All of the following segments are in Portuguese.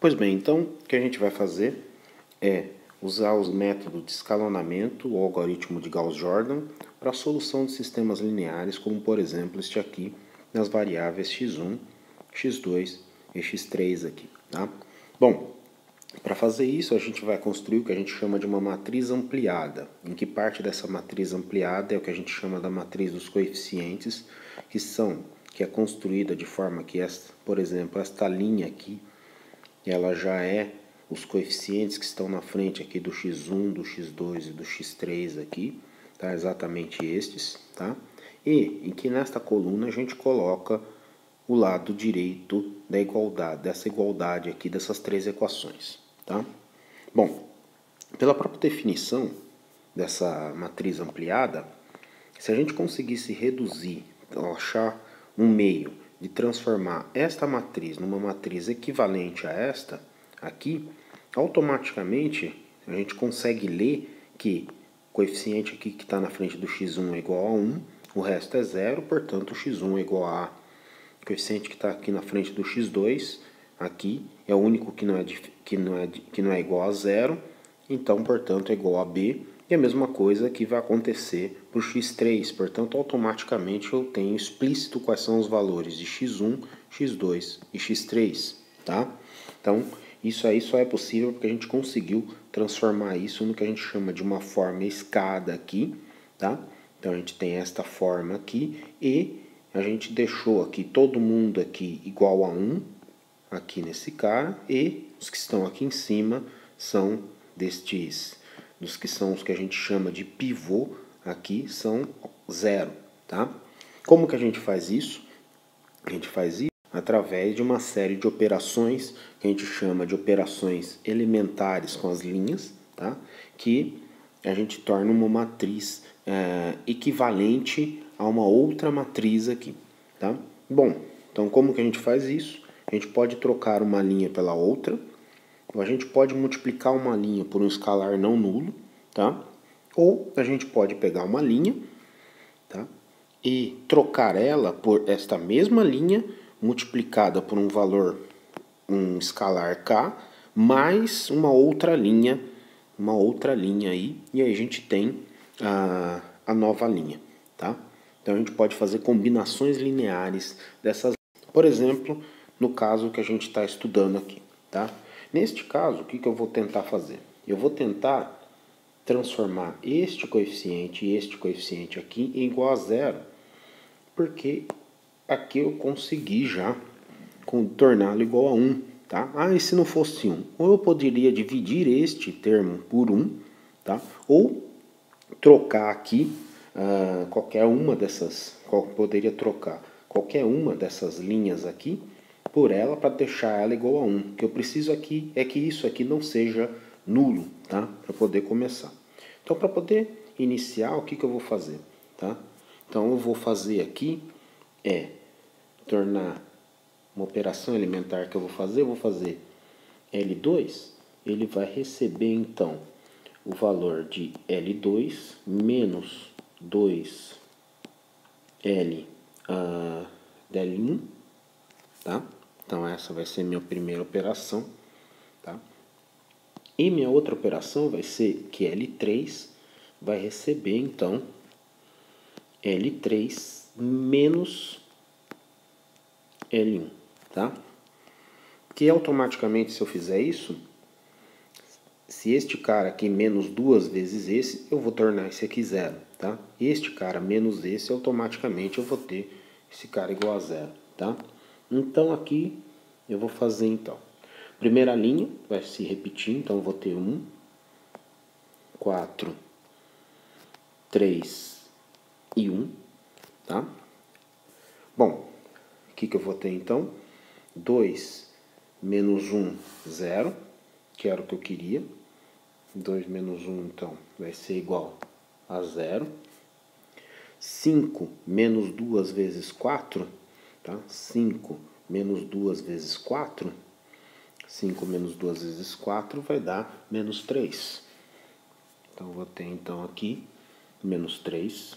Pois bem, então o que a gente vai fazer é usar os métodos de escalonamento ou algoritmo de Gauss-Jordan para a solução de sistemas lineares, como por exemplo este aqui, nas variáveis x1, x2 e x3 aqui, tá? Bom, para fazer isso a gente vai construir o que a gente chama de uma matriz ampliada. Em que parte dessa matriz ampliada é o que a gente chama da matriz dos coeficientes, que é construída de forma que, por exemplo, esta linha aqui, ela já é os coeficientes que estão na frente aqui do x1, do x2 e do x3 aqui, tá? Exatamente estes, tá? E em que nesta coluna a gente coloca o lado direito da igualdade, dessa igualdade aqui, dessas três equações, tá? Bom, pela própria definição dessa matriz ampliada, se a gente conseguisse reduzir, achar um meio de transformar esta matriz numa matriz equivalente a esta aqui, automaticamente a gente consegue ler que o coeficiente aqui que está na frente do x1 é igual a 1, o resto é zero, portanto o x1 é igual a o coeficiente que está aqui na frente do x2, aqui é o único que não é igual a zero, então portanto é igual a b. E a mesma coisa que vai acontecer para o x3, portanto, automaticamente eu tenho explícito quais são os valores de x1, x2 e x3, tá? Então, isso aí só é possível porque a gente conseguiu transformar isso no que a gente chama de uma forma escada aqui, tá? Então, a gente tem esta forma aqui e a gente deixou aqui todo mundo aqui igual a 1, aqui nesse cara, e os que estão aqui em cima são dos que são os que a gente chama de pivô, aqui são zero, tá? Como que a gente faz isso? A gente faz isso através de uma série de operações que a gente chama de operações elementares com as linhas, tá? Que a gente torna uma matriz equivalente a uma outra matriz aqui, tá? Bom, então como que a gente faz isso? A gente pode trocar uma linha pela outra, ou a gente pode multiplicar uma linha por um escalar não nulo, tá? Ou a gente pode pegar uma linha, tá? E trocar ela por esta mesma linha multiplicada por um valor, um escalar k, mais uma outra linha aí, e aí a gente tem a nova linha, tá? Então a gente pode fazer combinações lineares dessas, por exemplo, no caso que a gente está estudando aqui, tá? Neste caso, o que eu vou tentar fazer? Eu vou tentar transformar este coeficiente e este coeficiente aqui em igual a zero, porque aqui eu consegui já torná-lo igual a 1, tá? Ah, e se não fosse 1? Ou eu poderia dividir este termo por 1, tá? Ou trocar aqui poderia trocar qualquer uma dessas linhas aqui por ela para deixar ela igual a 1. O que eu preciso aqui é que isso aqui não seja nulo, tá? Para poder começar. Então, para poder iniciar, o que eu vou fazer, tá? Então, eu vou fazer aqui tornar uma operação elementar que eu vou fazer L2, ele vai receber então o valor de L2 menos 2L del1, tá? Então essa vai ser minha primeira operação, tá? E minha outra operação vai ser que L3 vai receber então L3 menos L1, tá? Que automaticamente, se eu fizer isso, se este cara aqui menos duas vezes esse, eu vou tornar esse aqui zero, tá? Este cara menos esse, automaticamente eu vou ter esse cara igual a zero, tá? Então aqui eu vou fazer então. Primeira linha vai se repetir, então eu vou ter 1, 4, 3 e 1, tá? Bom, o que eu vou ter então? 2 menos 1, 0, que era o que eu queria. 2 menos 1, então, vai ser igual a 0. 5 menos 2 vezes 4, tá? 5 menos 2 vezes 4, 5 menos 2 vezes 4 vai dar menos 3. Então, vou ter então aqui menos 3.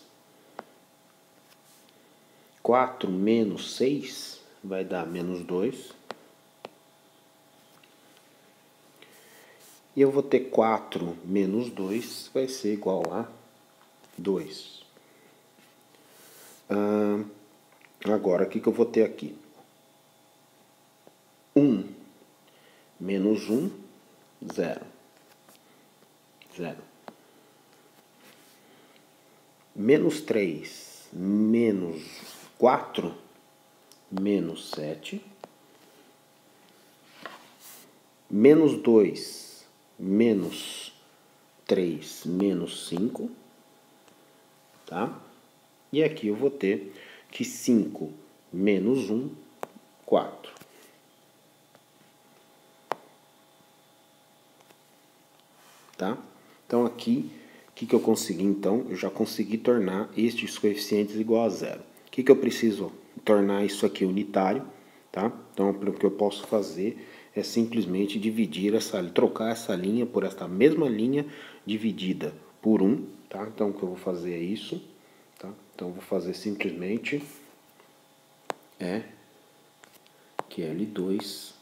4 menos 6 vai dar menos 2. E eu vou ter 4 menos 2 vai ser igual a 2. Agora, o que eu vou ter aqui? 1 menos 1, 0. 0. Menos 3 menos 4, menos 7. Menos 2 menos 3 menos 5. Tá? E aqui eu vou ter que 5 menos 1, 4. Tá? Então aqui, o que eu consegui então? Eu já consegui tornar estes coeficientes igual a zero. O que eu preciso tornar isso aqui unitário? Tá? Então o que eu posso fazer é simplesmente dividir trocar essa linha por esta mesma linha dividida por 1. Tá? Então o que eu vou fazer é isso. Tá? Então eu vou fazer simplesmente que L2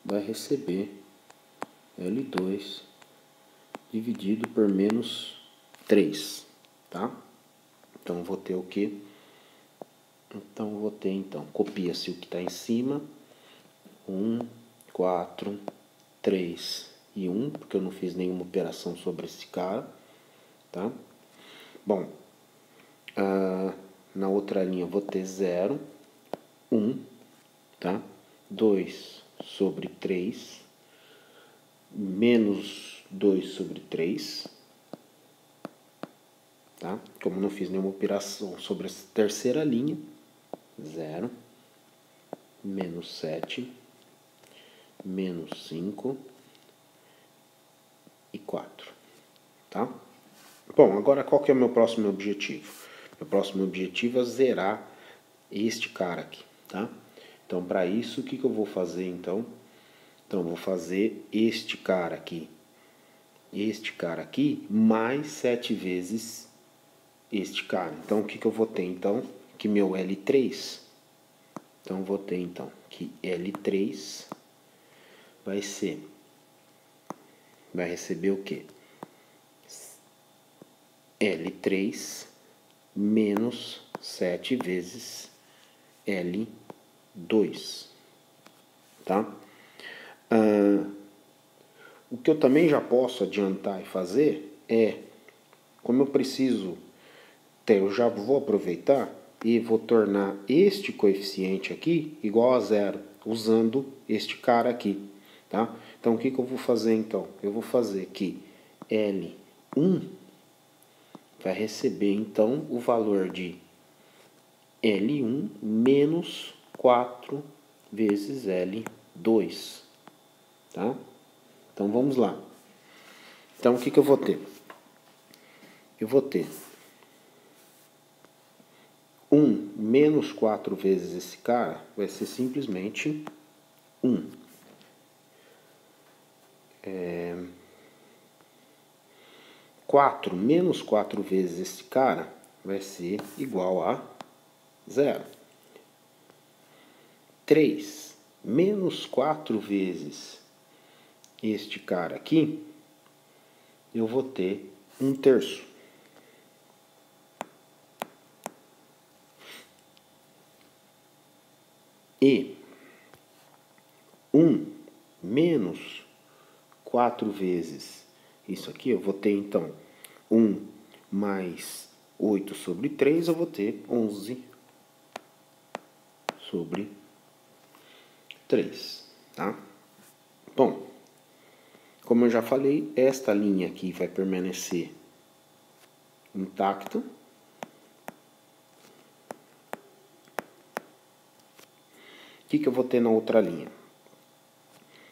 vai receber L2 dividido por menos 3, tá? Então, vou ter o quê? Então, vou ter, copia-se o que está em cima. 1, 4, 3 e 1, porque eu não fiz nenhuma operação sobre esse cara, tá? Bom, na outra linha eu vou ter 0, 1, tá? 2 sobre 3, menos 2 sobre 3, tá? Como não fiz nenhuma operação sobre essa terceira linha, 0, menos 7, menos 5 e 4, tá? Bom, agora qual que é o meu próximo objetivo? Meu próximo objetivo é zerar este cara aqui, tá? Então, para isso, o que eu vou fazer, então? Então, eu vou fazer este cara aqui, mais 7 vezes este cara. Então, o que eu vou ter, então? Que meu L3, então, eu vou ter, então, que L3 vai receber o quê? L3 menos 7 vezes L2, tá? O que eu também já posso adiantar e fazer é, como eu preciso ter, eu já vou aproveitar e vou tornar este coeficiente aqui igual a zero, usando este cara aqui, tá? Então, o que eu vou fazer, então? Eu vou fazer que L1 vai receber, então, o valor de L1 menos 4 vezes L2, tá? Então, vamos lá. Então, o que eu vou ter? Eu vou ter 1 menos 4 vezes esse cara, vai ser simplesmente 1. 4 menos 4 vezes esse cara vai ser igual a 0. 3 menos 4 vezes este cara aqui, eu vou ter 1/3. E 1 menos 4 vezes isso aqui, eu vou ter, então, 1 mais 8 sobre 3, eu vou ter 11 sobre 3, tá? Bom, como eu já falei, esta linha aqui vai permanecer intacta. O que eu vou ter na outra linha?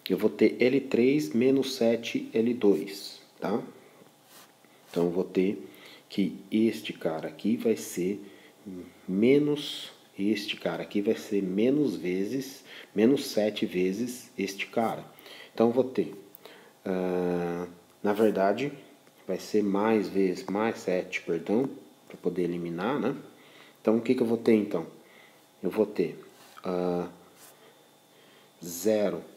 Eu vou ter L3 menos 7 L2, tá? Então, eu vou ter que este cara aqui vai ser menos, este cara aqui vai ser menos 7 vezes este cara. Então, eu vou ter, na verdade, vai ser mais 7, perdão, para poder eliminar, né? Então, o que eu vou ter, então? Eu vou ter 0,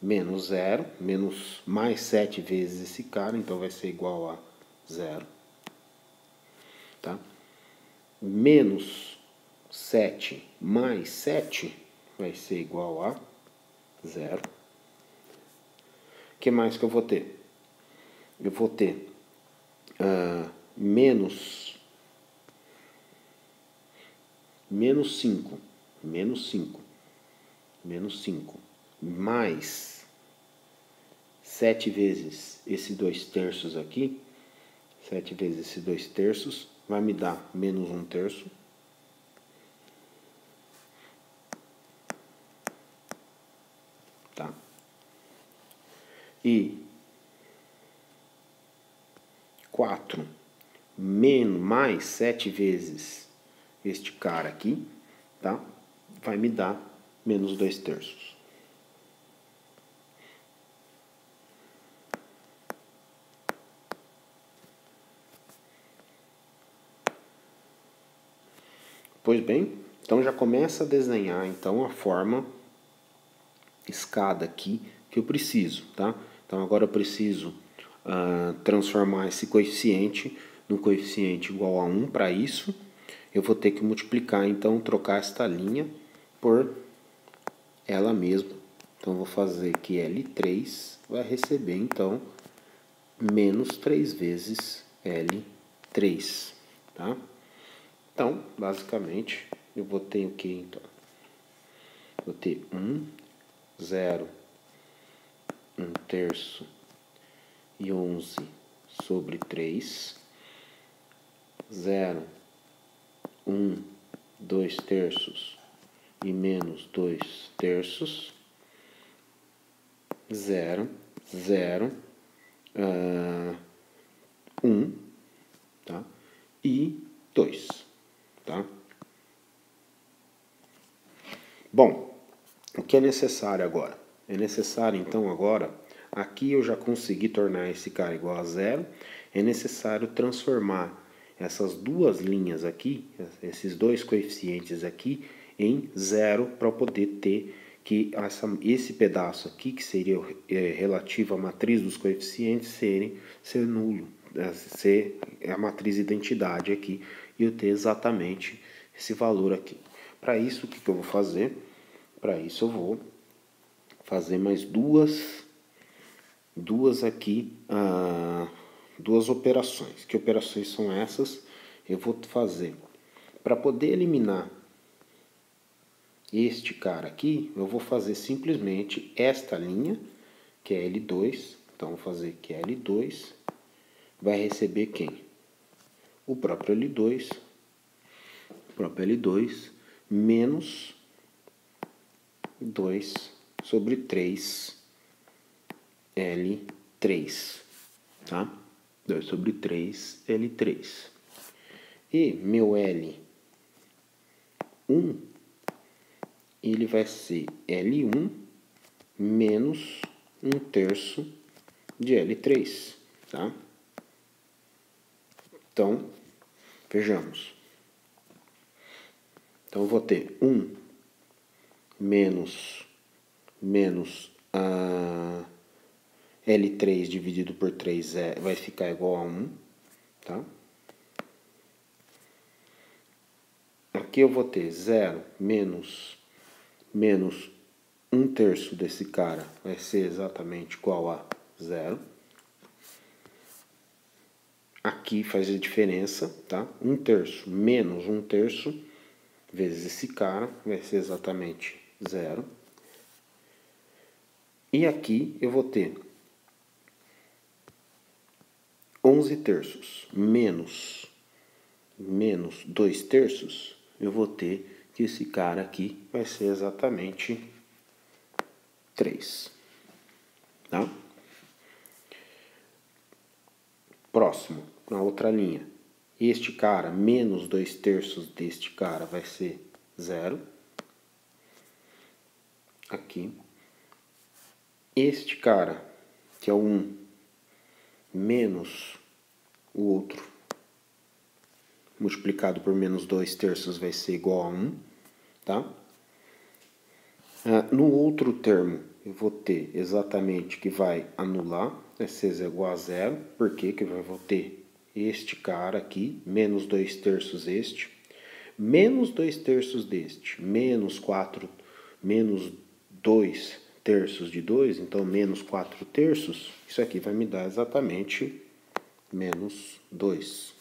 menos 0, menos mais 7 vezes esse cara, então vai ser igual a 0. Tá? Menos 7 mais 7 vai ser igual a 0. O que mais que eu vou ter? Eu vou ter menos 5, menos 5, mais 7 vezes esse 2/3 aqui, 7 vezes esse 2/3 vai me dar menos 1/3. Tá? E 4 mais 7 vezes este cara aqui, tá? Vai me dar menos 2/3. Pois bem, então já começa a desenhar então a forma escada aqui que eu preciso, tá? Então agora eu preciso transformar esse coeficiente no coeficiente igual a 1. Para isso eu vou ter que multiplicar, então trocar esta linha por ela mesma. Então vou fazer que L3 vai receber então menos 3 vezes L3, tá? Então, basicamente, eu vou ter o que então? Vou ter 1, 0, 1/3 e 11 sobre 3, 0, 1, 2/3 e menos 2/3, 0, 0, 1, tá? E 2, tá? Bom, o que é necessário agora? É necessário, então, agora, aqui eu já consegui tornar esse cara igual a 0, é necessário transformar essas duas linhas aqui, esses dois coeficientes aqui, em 0 para poder ter que esse pedaço aqui, que seria relativo à matriz dos coeficientes, ser nulo, ser a matriz identidade aqui, e eu ter exatamente esse valor aqui. Para isso, o que eu vou fazer? Para isso eu vou fazer mais duas aqui, duas operações. Que operações são essas? Eu vou fazer, para poder eliminar este cara aqui, eu vou fazer simplesmente esta linha, que é L2. Então, vou fazer que L2 vai receber quem? O próprio L2, menos 2 sobre 3 L3, tá? 2 sobre 3 L3. E meu L1, ele vai ser L1 menos 1/3 de L3, tá? Então, vejamos. Então, eu vou ter 1 menos L3 dividido por 3 vai ficar igual a 1, tá? Aqui eu vou ter 0 menos 1/3 desse cara vai ser exatamente igual a 0. Aqui faz a diferença, tá? 1/3 menos 1/3 vezes esse cara vai ser exatamente 0. E aqui eu vou ter 11/3 menos 2/3, eu vou ter que esse cara aqui vai ser exatamente 3. Tá? Próximo, na outra linha. Este cara menos 2/3 deste cara vai ser 0. Aqui. Este cara, que é o 1, menos o outro, multiplicado por menos 2/3 vai ser igual a 1, tá? No outro termo, eu vou ter exatamente que vai anular, C0 é igual a zero, porque que eu vou ter este cara aqui, menos 2/3 este, menos 2/3 deste, menos 2/3 de 2, então menos 4/3, isso aqui vai me dar exatamente menos 2,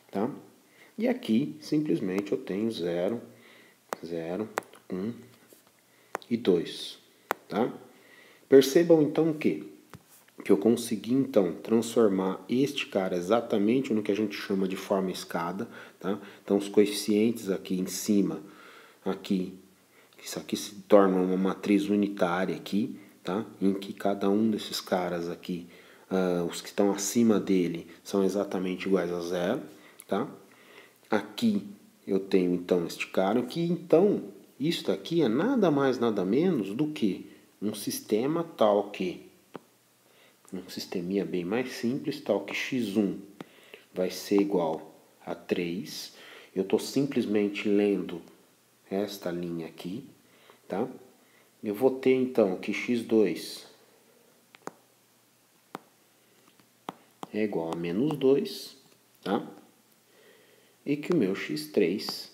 tá? E aqui, simplesmente, eu tenho 0, 0, 1 e 2, tá? Percebam, então, que eu consegui, então, transformar este cara exatamente no que a gente chama de forma escada, tá? Então, os coeficientes aqui em cima, aqui, isso aqui se torna uma matriz unitária aqui, tá? Em que cada um desses caras aqui, os que estão acima dele, são exatamente iguais a zero, tá? Aqui eu tenho, então, este cara, que, então, isso daqui é nada mais, nada menos do que um sistema tal que, um sisteminha bem mais simples, tal que x1 vai ser igual a 3. Eu estou simplesmente lendo esta linha aqui, tá? Eu vou ter, então, que x2 é igual a menos 2, tá? E que o meu x3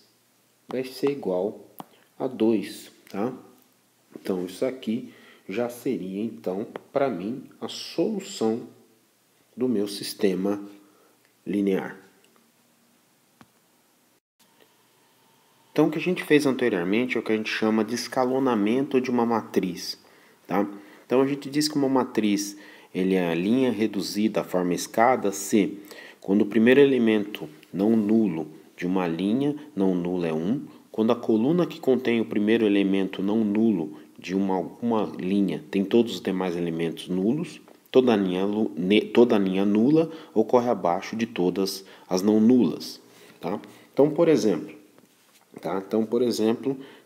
vai ser igual a 2, tá? Então, isso aqui já seria, então, para mim, a solução do meu sistema linear. Então, o que a gente fez anteriormente é o que a gente chama de escalonamento de uma matriz, tá? Então, a gente diz que uma matriz ele é a linha reduzida à forma escada se, quando o primeiro elemento não nulo de uma linha não nula é 1, quando a coluna que contém o primeiro elemento não nulo de alguma linha tem todos os demais elementos nulos, toda linha nula ocorre abaixo de todas as não nulas, tá? Então, por exemplo,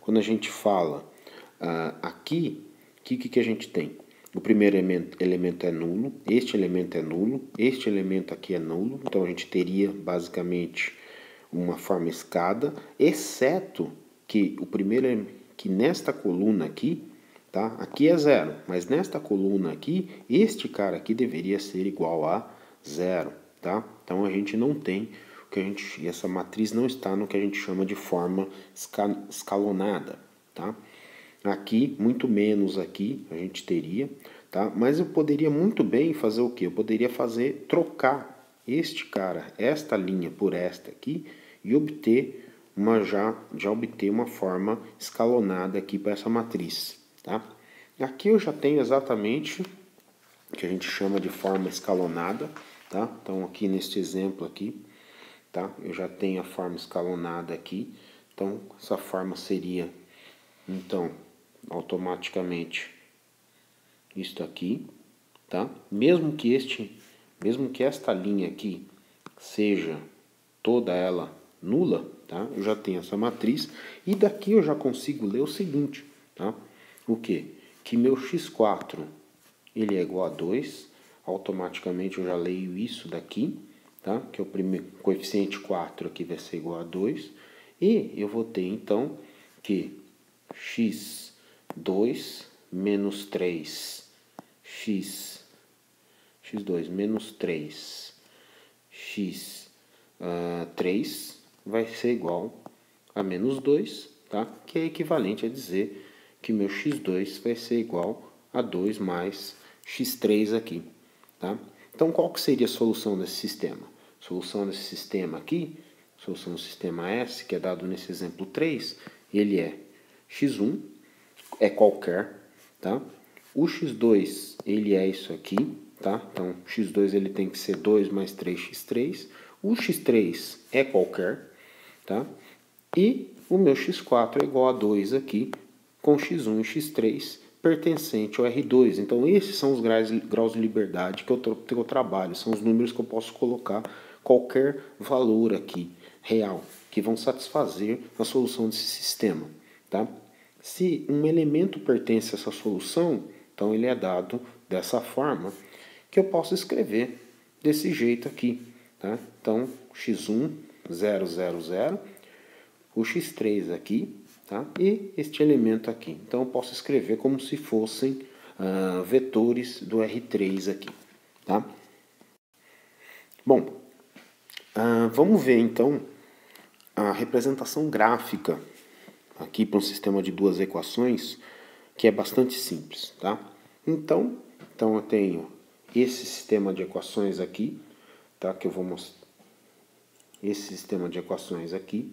quando a gente fala aqui, o que a gente tem? O primeiro elemento é nulo, este elemento é nulo, este elemento aqui é nulo, então a gente teria basicamente uma forma escada, exceto que que nesta coluna aqui, tá? Aqui é zero, mas nesta coluna aqui, este cara aqui deveria ser igual a zero, tá? Então a gente não tem essa matriz não está no que a gente chama de forma escalonada, tá? Aqui, muito menos aqui, a gente teria, tá? Mas eu poderia muito bem fazer o quê? Eu poderia trocar este cara, esta linha por esta aqui e obter já obter uma forma escalonada aqui para essa matriz, tá? Aqui eu já tenho exatamente o que a gente chama de forma escalonada, tá? Então aqui neste exemplo aqui, tá? Eu já tenho a forma escalonada aqui, então essa forma seria, então, automaticamente isto aqui, tá? Mesmo que esta linha aqui seja toda ela nula, tá? Eu já tenho essa matriz e daqui eu já consigo ler o seguinte, tá? O que? Que meu x4 ele é igual a 2, automaticamente eu já leio isso daqui, tá? Que é o primeiro coeficiente 4 aqui vai ser igual a 2. E eu vou ter, então, que x2 menos 3, x2 menos 3, x3 vai ser igual a menos 2, tá? Que é equivalente a dizer que meu x2 vai ser igual a 2 mais x3 aqui, tá? Então, qual que seria a solução desse sistema? A solução desse sistema aqui, solução do sistema S, que é dado nesse exemplo 3, ele é x1, é qualquer, tá? O x2, ele é isso aqui, tá? Então, x2 ele tem que ser 2 mais 3x3. O x3 é qualquer, tá? E o meu x4 é igual a 2 aqui, com x1 e x3 pertencente ao R2. Então, esses são os graus de liberdade que eu trabalho. São os números que eu posso colocar qualquer valor aqui, real, que vão satisfazer a solução desse sistema, tá? Se um elemento pertence a essa solução, então ele é dado dessa forma, que eu posso escrever desse jeito aqui, tá? Então, x1, 0, 0, 0, o x3 aqui, tá? E este elemento aqui. Então, eu posso escrever como se fossem vetores do R3 aqui, tá? Bom, vamos ver então a representação gráfica aqui para um sistema de duas equações, que é bastante simples, tá? Então eu tenho esse sistema de equações aqui, tá? Que eu vou mostrar. Esse sistema de equações aqui.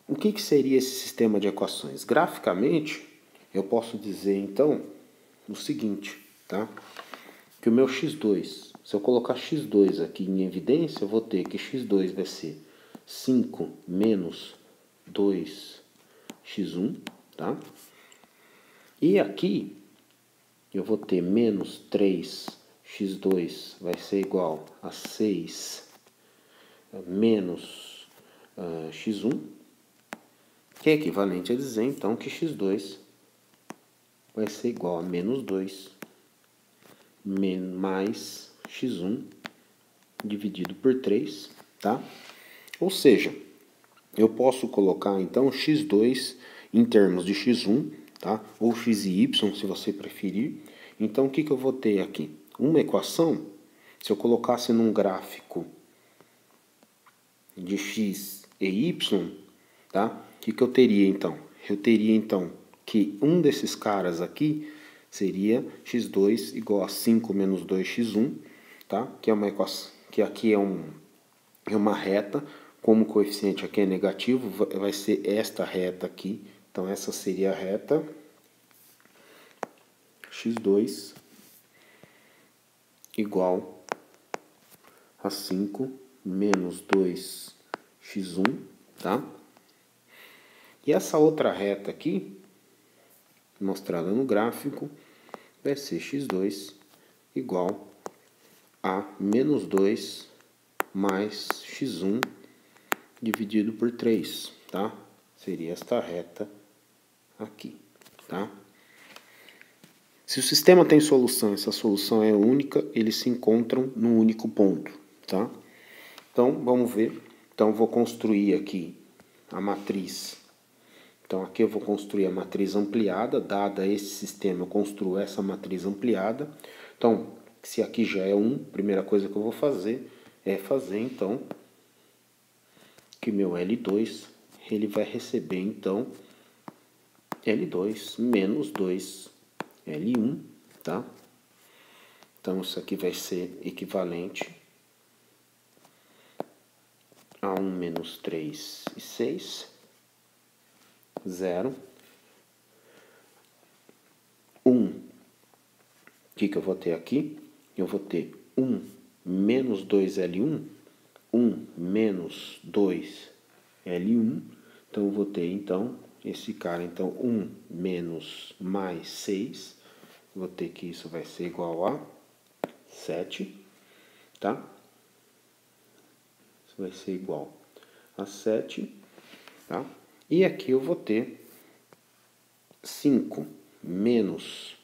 O que seria esse sistema de equações? Graficamente, eu posso dizer então o seguinte, tá? Que o meu x2, se eu colocar x2 aqui em evidência, eu vou ter que x2 vai ser 5 menos 2x1, tá? E aqui eu vou ter menos 3x2 vai ser igual a 6 menos x1, que é equivalente a dizer então que x2 vai ser igual a menos 2 mais x1 dividido por 3, tá? Ou seja, eu posso colocar então x2 em termos de x1, tá? Ou x e y, se você preferir. Então, o que eu vou ter aqui? Uma equação, se eu colocasse num gráfico de x e y, tá? O que eu teria então? Eu teria então que um desses caras aqui seria x2 igual a 5 menos 2x1, tá? Que é uma equação, que aqui é uma reta, como o coeficiente aqui é negativo, vai ser esta reta aqui. Então essa seria a reta x2 igual a 5 menos 2x1, tá? E essa outra reta aqui, mostrada no gráfico, vai ser x2 igual a menos 2 mais x1 dividido por 3, tá? Seria esta reta aqui, tá? Se o sistema tem solução, essa solução é única, eles se encontram num único ponto, tá? Então, vamos ver. Então, vou construir aqui a matriz. Então, aqui eu vou construir a matriz ampliada. Dada esse sistema, eu construo essa matriz ampliada. Então, se aqui já é 1, a primeira coisa que eu vou fazer é fazer, então, que meu L2, ele vai receber, então, L2 menos 2L1, tá? Então, isso aqui vai ser equivalente a 1 menos 3 e 6, 0. 1. O que eu vou ter aqui? Eu vou ter 1 menos 2L1, 1 menos 2L1. Então, eu vou ter, então, esse cara, então, 1 menos mais 6. Vou ter que isso vai ser igual a 7, tá? Isso vai ser igual a 7, tá? E aqui eu vou ter 5 menos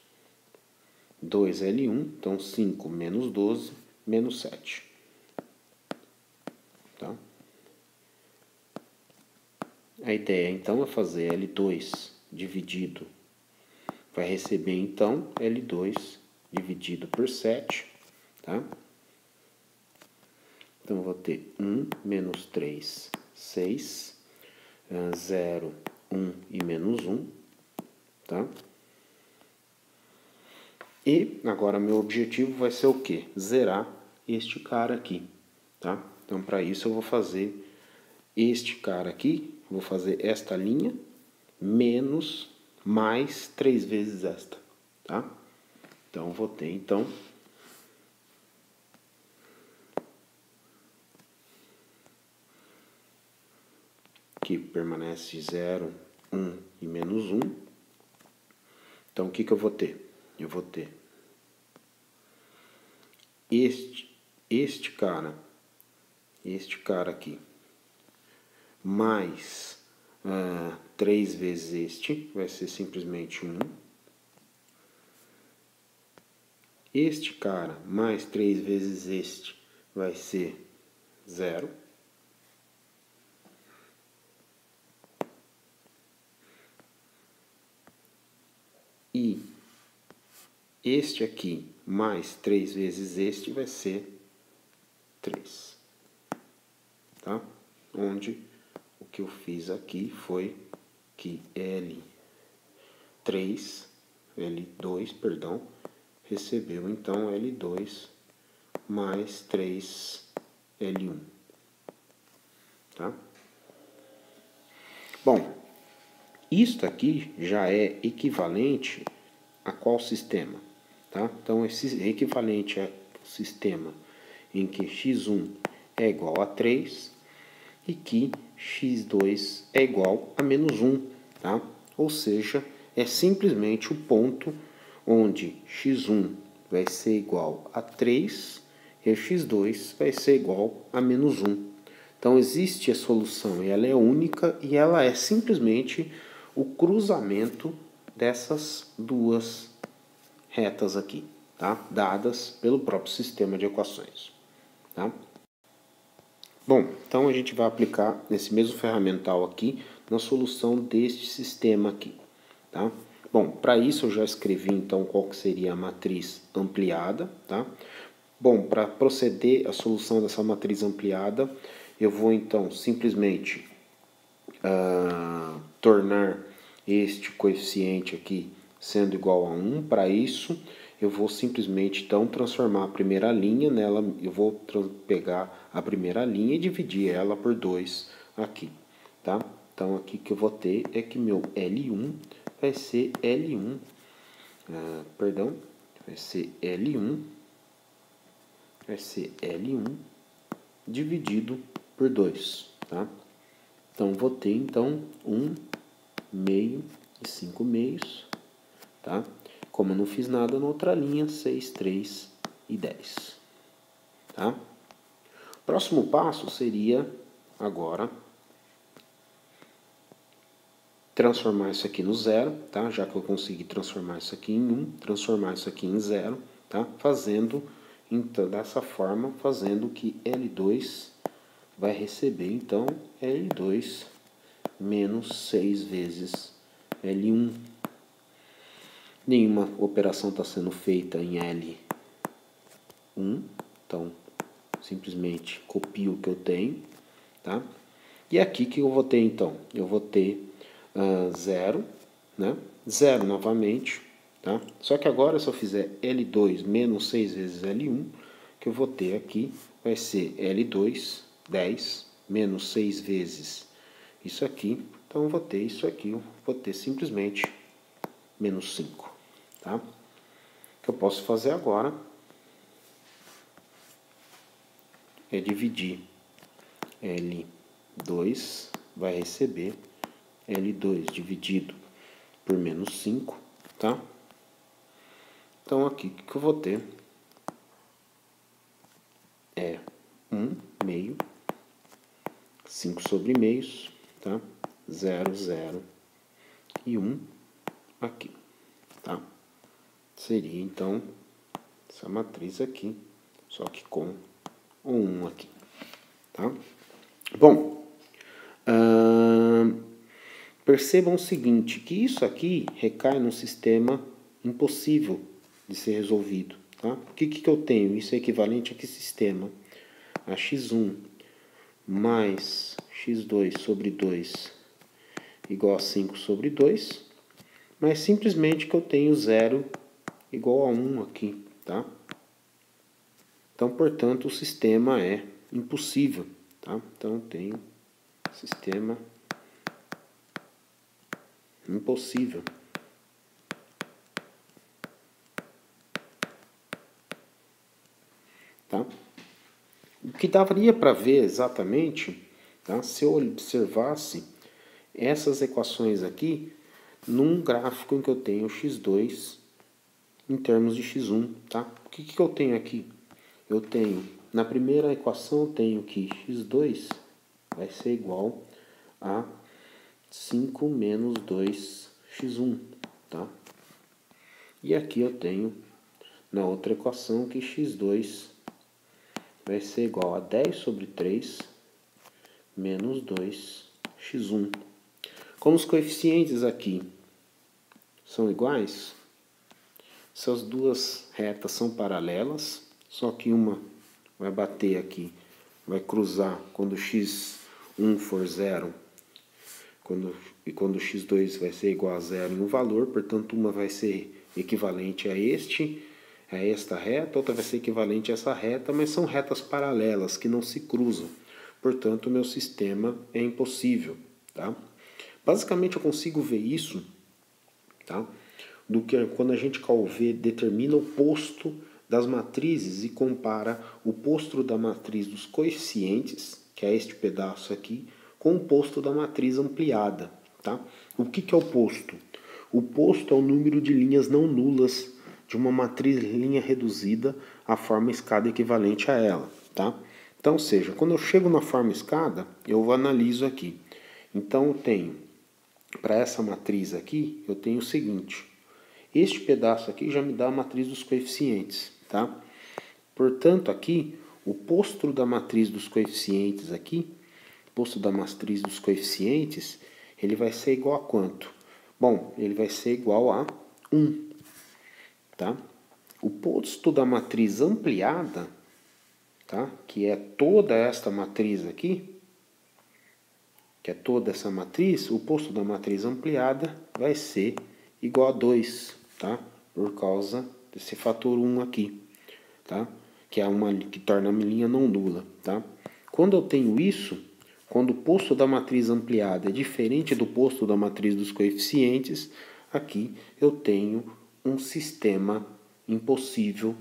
2L1, então 5 menos 12, menos 7. Tá? A ideia, então, é fazer L2 dividido. Vai receber, então, L2 dividido por 7, tá? Então, eu vou ter 1 menos 3, 6, 0, 1 e menos 1, tá? E agora meu objetivo vai ser o quê? Zerar este cara aqui, tá? Então, para isso eu vou fazer este cara aqui, vou fazer esta linha, menos, mais 3 vezes esta, tá? Então, vou ter, então, que permanece 0, 1 e menos 1. Então, o que eu vou ter? Eu vou ter este cara aqui, mais 3 vezes este, vai ser simplesmente 1. Este cara mais 3 vezes este vai ser 0. este aqui mais 3 vezes este vai ser 3. Tá? Onde o que eu fiz aqui foi que L2, perdão, recebeu então L2 mais 3L1. Tá? Bom, isto aqui já é equivalente a qual sistema? Tá? Então, esse é equivalente ao sistema em que x1 é igual a 3 e que x2 é igual a menos 1. Tá? Ou seja, é simplesmente o ponto onde x1 vai ser igual a 3 e x2 vai ser igual a menos 1. Então, existe a solução e ela é única e ela é simplesmente o cruzamento dessas duas retas aqui, tá? Dadas pelo próprio sistema de equações. Tá? Bom, então a gente vai aplicar esse mesmo ferramental aqui na solução deste sistema aqui. Tá? Bom, para isso eu já escrevi então qual que seria a matriz ampliada. Tá? Bom, para proceder à solução dessa matriz ampliada, eu vou então simplesmente tornar este coeficiente aqui sendo igual a 1. Para isso, eu vou simplesmente então transformar a primeira linha nela. Eu vou pegar a primeira linha e dividir ela por 2 aqui. Tá? Então, aqui que eu vou ter é que meu L1 vai ser L1, vai ser L1 dividido por 2, tá? Então, vou ter, então, 1 meio e 5 meios, tá? Como eu não fiz nada na outra linha, 6, 3 e 10, tá? Próximo passo seria, agora, transformar isso aqui no 0, tá? Já que eu consegui transformar isso aqui em 1, transformar isso aqui em 0, tá? Fazendo, então, dessa forma, fazendo que L2 vai receber, então, L2 menos 6 vezes L1. Nenhuma operação está sendo feita em L1, então, simplesmente copio o que eu tenho, tá? E aqui que eu vou ter, então? Eu vou ter 0, né? 0 novamente, tá? Só que agora, se eu fizer L2 menos 6 vezes L1, que eu vou ter aqui vai ser L2, 10, menos 6 vezes isso aqui. Então, eu vou ter isso aqui, eu vou ter simplesmente menos 5, tá? O que eu posso fazer agora é dividir L2, vai receber L2 dividido por menos 5, tá? Então, aqui, o que eu vou ter é 1 meio, 5 sobre meios, tá? 0, 0 e 1 aqui, tá? Seria, então, essa matriz aqui, só que com o 1 aqui, tá? Bom, percebam o seguinte, que isso aqui recai num sistema impossível de ser resolvido. Tá? O que eu tenho? Isso é equivalente a que sistema? A x1 mais x2 sobre 2 igual a 5 sobre 2, mas simplesmente que eu tenho 0 igual a 1 aqui. Tá? Então, portanto, o sistema é impossível. Tá? Então, eu tenho sistema impossível. Tá? O que daria para ver exatamente, tá? Se eu observasse essas equações aqui num gráfico em que eu tenho x2 em termos de x1. Tá? O que eu tenho aqui? Eu tenho, na primeira equação, eu tenho que x2 vai ser igual a 5 menos 2x1. Tá? E aqui eu tenho, na outra equação, que x2 vai ser igual a 10 sobre 3 menos 2x1. Como os coeficientes aqui são iguais, Essas duas retas são paralelas, só que uma vai bater aqui, vai cruzar quando x1 for 0, e quando x2 vai ser igual a 0 em um valor, portanto uma vai ser equivalente a esta reta, outra vai ser equivalente a essa reta, mas são retas paralelas que não se cruzam. Portanto, o meu sistema é impossível, tá? Basicamente eu consigo ver isso, tá? Do que quando a gente determina o posto das matrizes e compara o posto da matriz dos coeficientes, que é este pedaço aqui, com o posto da matriz ampliada, tá? O que é o posto? O posto é o número de linhas não nulas de uma matriz linha reduzida à forma escada equivalente a ela, tá? Então, ou seja, quando eu chego na forma escada, eu analiso aqui. Então, eu tenho, para essa matriz aqui, eu tenho o seguinte. Este pedaço aqui já me dá a matriz dos coeficientes, tá? Portanto, aqui, o posto da matriz dos coeficientes aqui, posto da matriz dos coeficientes, ele vai ser igual a quanto? Bom, ele vai ser igual a 1, tá? O posto da matriz ampliada, tá? Que é toda esta matriz aqui, que é toda essa matriz, o posto da matriz ampliada vai ser igual a 2, tá? Por causa desse fator 1 aqui, tá? Que é que torna a linha não nula, tá? Quando eu tenho isso, quando o posto da matriz ampliada é diferente do posto da matriz dos coeficientes, aqui eu tenho um sistema impossível,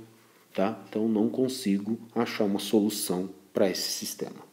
tá? Então não consigo achar uma solução para esse sistema.